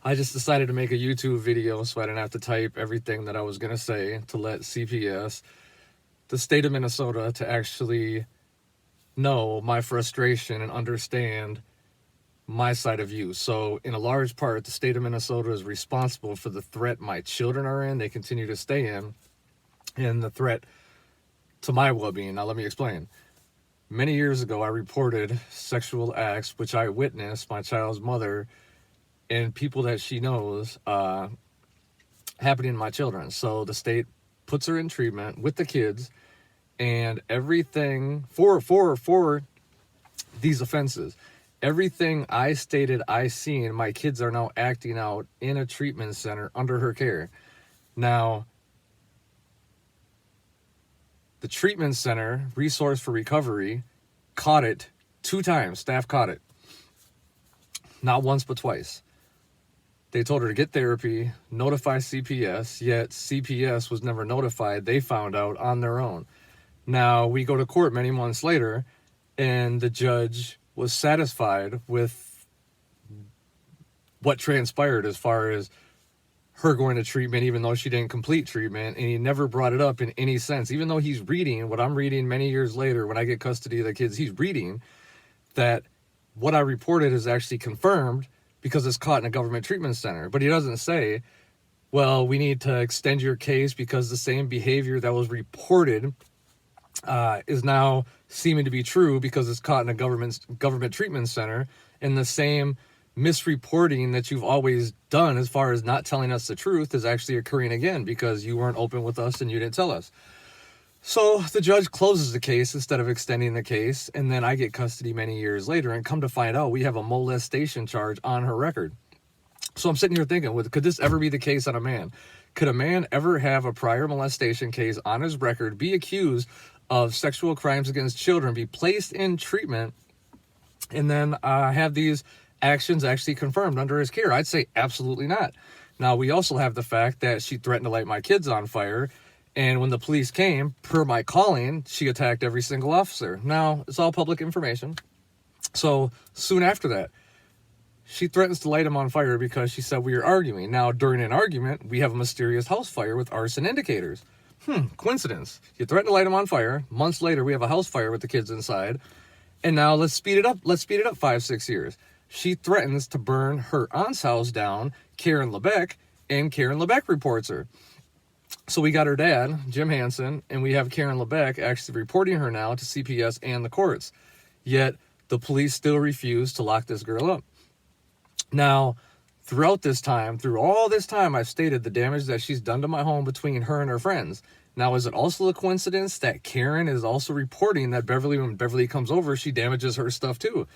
I just decided to make a YouTube video so I didn't have to type everything that I was going to say to let CPS, the state of Minnesota, to actually know my frustration and understand my side of view. So, in a large part, the state of Minnesota is responsible for the threat my children are in, they continue to stay in, and the threat to my well being. Now, let me explain. Many years ago, I reported sexual acts which I witnessed my child's mother and people that she knows happening to my children. So the state puts her in treatment with the kids, and everything for these offenses, everything I stated I seen, my kids are now acting out in a treatment center under her care. Now, the treatment center, Resource for Recovery, caught it 2 times. Staff caught it. Not once, but twice. They told her to get therapy, notify CPS, yet CPS was never notified. They found out on their own. Now, we go to court many months later, and the judge was satisfied with what transpired as far as her going to treatment, even though she didn't complete treatment, and he never brought it up in any sense. Even though he's reading what I'm reading many years later when I get custody of the kids, he's reading that what I reported is actually confirmed because it's caught in a government treatment center. But he doesn't say, well, we need to extend your case because the same behavior that was reported is now seeming to be true because it's caught in a government treatment center, and the same misreporting that you've always done as far as not telling us the truth is actually occurring again because you weren't open with us and you didn't tell us. So the judge closes the case instead of extending the case, and then I get custody many years later, and come to find out we have a molestation charge on her record. So I'm sitting here thinking, could this ever be the case on a man? Could a man ever have a prior molestation case on his record, be accused of sexual crimes against children, be placed in treatment, and then have these actions actually confirmed under his care? I'd say absolutely not. Now, we also have the fact that she threatened to light my kids on fire, and when the police came, per my calling, she attacked every single officer. Now, it's all public information. So soon after that, she threatens to light him on fire because she said we were arguing. Now, during an argument, we have a mysterious house fire with arson indicators. Coincidence. You threaten to light him on fire. Months later, we have a house fire with the kids inside. And now let's speed it up. Let's speed it up 5-6 years. She threatens to burn her aunt's house down, Karen LeBeck, and Karen LeBeck reports her. So we got her dad, Jim Hansen, and we have Karen LeBeck actually reporting her now to CPS and the courts. Yet the police still refuse to lock this girl up. Now, throughout this time, through all this time, I've stated the damage that she's done to my home between her and her friends. Now, is it also a coincidence that Karen is also reporting that when Beverly comes over, she damages her stuff too?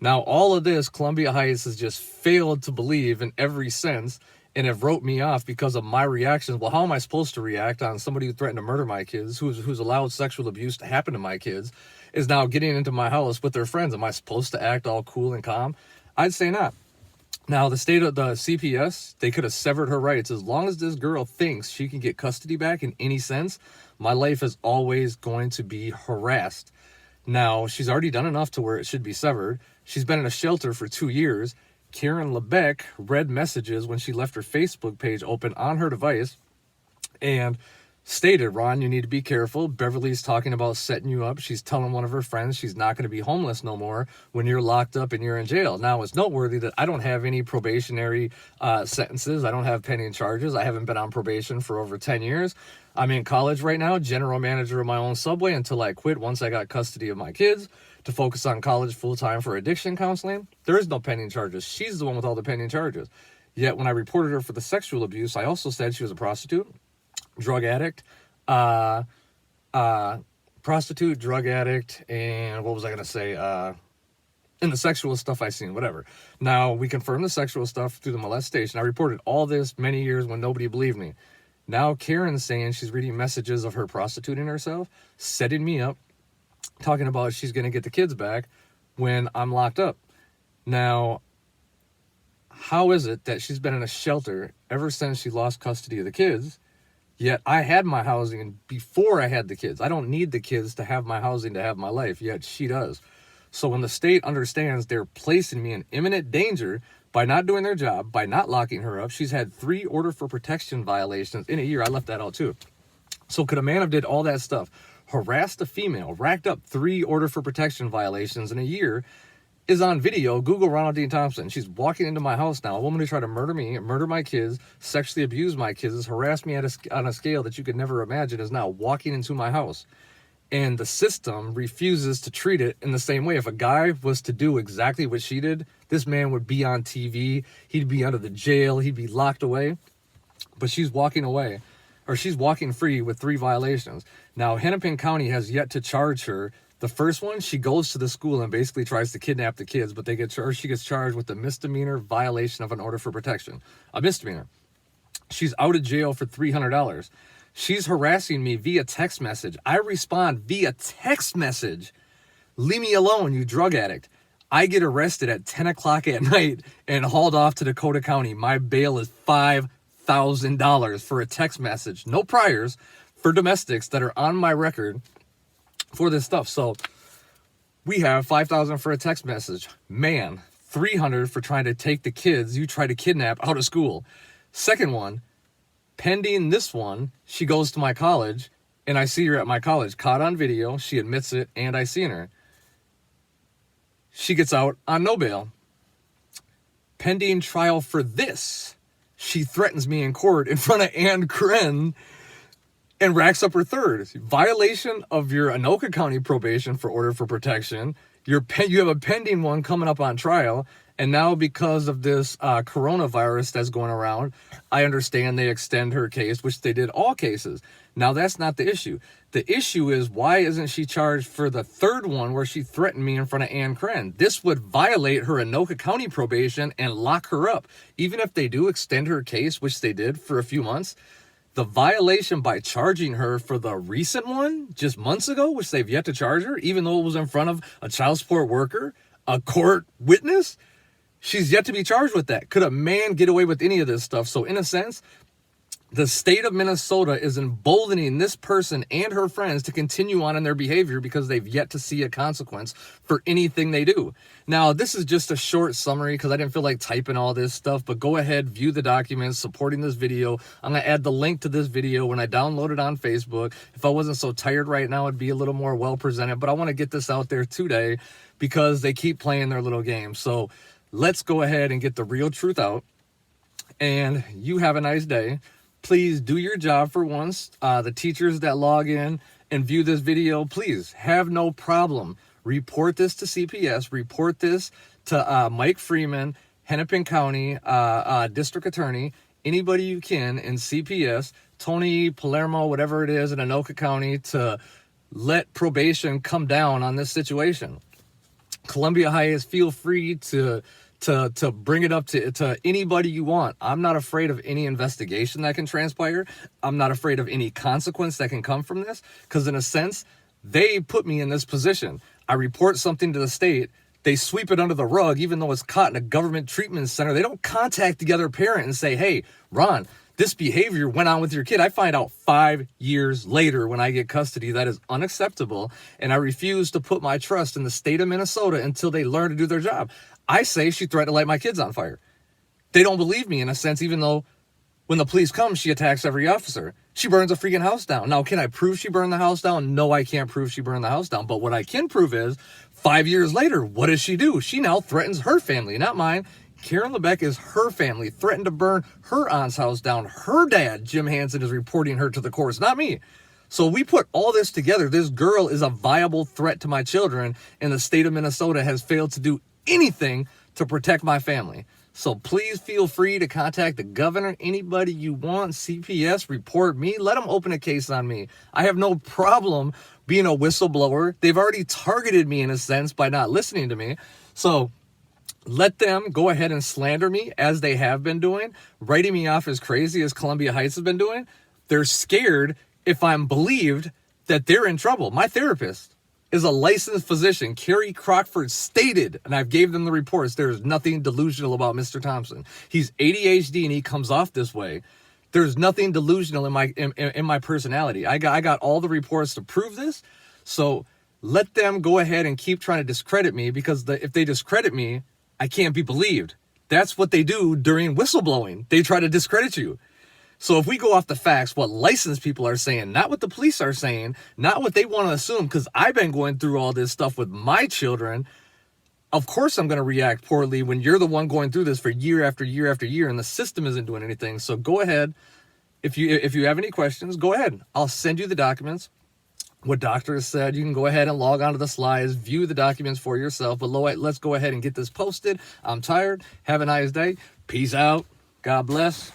Now, all of this, Columbia Heights has just failed to believe in every sense and have wrote me off because of my reactions. Well, how am I supposed to react on somebody who threatened to murder my kids, who's allowed sexual abuse to happen to my kids, is now getting into my house with their friends? Am I supposed to act all cool and calm? I'd say not. Now, the state of the CPS, they could have severed her rights. As long as this girl thinks she can get custody back in any sense, my life is always going to be harassed. Now, she's already done enough to where it should be severed. She's been in a shelter for 2 years. Karen LeBeck read messages when she left her Facebook page open on her device and stated, Ron, you need to be careful. Beverly's talking about setting you up. She's telling one of her friends she's not going to be homeless no more when you're locked up and you're in jail. Now, it's noteworthy that I don't have any probationary sentences. I don't have pending charges. I haven't been on probation for over 10 years. I'm in college right now, general manager of my own Subway until I quit once I got custody of my kids to focus on college full-time for addiction counseling. There is no pending charges. She's the one with all the pending charges. Yet when I reported her for the sexual abuse, I also said she was a prostitute, drug addict, and what was I going to say? And the sexual stuff I seen, whatever. Now, we confirmed the sexual stuff through the molestation. I reported all this many years when nobody believed me. Now Karen's saying she's reading messages of her prostituting herself, setting me up, talking about she's going to get the kids back when I'm locked up. Now, how is it that she's been in a shelter ever since she lost custody of the kids, yet I had my housing before I had the kids? I don't need the kids to have my housing to have my life, yet she does. So when the state understands they're placing me in imminent danger by not doing their job, by not locking her up, she's had 3 order for protection violations in a year. I left that out too. So could a man have did all that stuff, harassed a female, racked up 3 order for protection violations in a year, is on video? Google Ronald Dean Thompson. She's walking into my house now. A woman who tried to murder me, murder my kids, sexually abuse my kids, harass me on a scale that you could never imagine, is now walking into my house. And the system refuses to treat it in the same way. If a guy was to do exactly what she did, this man would be on TV. He'd be under the jail. He'd be locked away. But she's walking away, or she's walking free with 3 violations. Now, Hennepin County has yet to charge her. The first one, she goes to the school and basically tries to kidnap the kids, but she gets charged with a misdemeanor violation of an order for protection. A misdemeanor. She's out of jail for $300. She's harassing me via text message. I respond via text message. Leave me alone, you drug addict. I get arrested at 10 o'clock at night and hauled off to Dakota County. My bail is $5,000 for a text message. No priors for domestics that are on my record for this stuff. So we have $5,000 for a text message. Man, $300 for trying to take the kids you try to kidnap out of school. Second one, pending this one, she goes to my college and I see her at my college, caught on video. She admits it and I seen her. She gets out on no bail. Pending trial for this, she threatens me in court in front of Ann Kren and racks up her 3rd. Violation of your Anoka County probation for order for protection. You have a pending one coming up on trial. And now because of this coronavirus that's going around, I understand they extend her case, which they did all cases. Now, that's not the issue. The issue is, why isn't she charged for the 3rd one where she threatened me in front of Ann Kren? This would violate her Anoka County probation and lock her up. Even if they do extend her case, which they did for a few months, the violation by charging her for the recent one just months ago, which they've yet to charge her, even though it was in front of a child support worker, a court witness, she's yet to be charged with that. Could a man get away with any of this stuff? So in a sense, the state of Minnesota is emboldening this person and her friends to continue on in their behavior because they've yet to see a consequence for anything they do. Now, this is just a short summary because I didn't feel like typing all this stuff, but go ahead, view the documents supporting this video. I'm going to add the link to this video when I download it on Facebook. If I wasn't so tired right now, it'd be a little more well presented, but I want to get this out there today because they keep playing their little game. So let's go ahead and get the real truth out, and you have a nice day. Please do your job for once. The teachers that log in and view this video, please have no problem. Report this to CPS. Report this to Mike Freeman, Hennepin County District Attorney, anybody you can in CPS, Tony Palermo, whatever it is in Anoka County, to let probation come down on this situation. Columbia Heights, feel free to bring it up to anybody you want. I'm not afraid of any investigation that can transpire. I'm not afraid of any consequence that can come from this, because in a sense, they put me in this position. I report something to the state. They sweep it under the rug, even though it's caught in a government treatment center. They don't contact the other parent and say, hey, Ron, this behavior went on with your kid. I find out 5 years later when I get custody. That is unacceptable. And I refuse to put my trust in the state of Minnesota until they learn to do their job. I say she threatened to light my kids on fire. They don't believe me in a sense, even though when the police come, she attacks every officer. She burns a freaking house down. Now, can I prove she burned the house down? No, I can't prove she burned the house down. But what I can prove is 5 years later, what does she do? She now threatens her family, not mine. Karen LeBeck is her family, threatened to burn her aunt's house down. Her dad, Jim Hansen, is reporting her to the courts, not me. So we put all this together. This girl is a viable threat to my children, and the state of Minnesota has failed to do anything to protect my family. So please feel free to contact the governor, anybody you want, CPS, report me, let them open a case on me. I have no problem being a whistleblower. They've already targeted me in a sense by not listening to me. So let them go ahead and slander me as they have been doing, writing me off as crazy as Columbia Heights has been doing. They're scared if I'm believed that they're in trouble. My therapist is a licensed physician. Carrie Crockford stated, and I've gave them the reports, there's nothing delusional about Mr. Thompson. He's ADHD and he comes off this way. There's nothing delusional in my personality. I got all the reports to prove this. So let them go ahead and keep trying to discredit me, because if they discredit me, I can't be believed. That's what they do during whistleblowing. They try to discredit you. So if we go off the facts, what licensed people are saying, not what the police are saying, not what they want to assume, because I've been going through all this stuff with my children. Of course I'm going to react poorly when you're the one going through this for year after year after year and the system isn't doing anything. So go ahead. If you have any questions, go ahead. I'll send you the documents. What doctors said, you can go ahead and log onto the slides, view the documents for yourself. But let's go ahead and get this posted. I'm tired. Have a nice day. Peace out. God bless.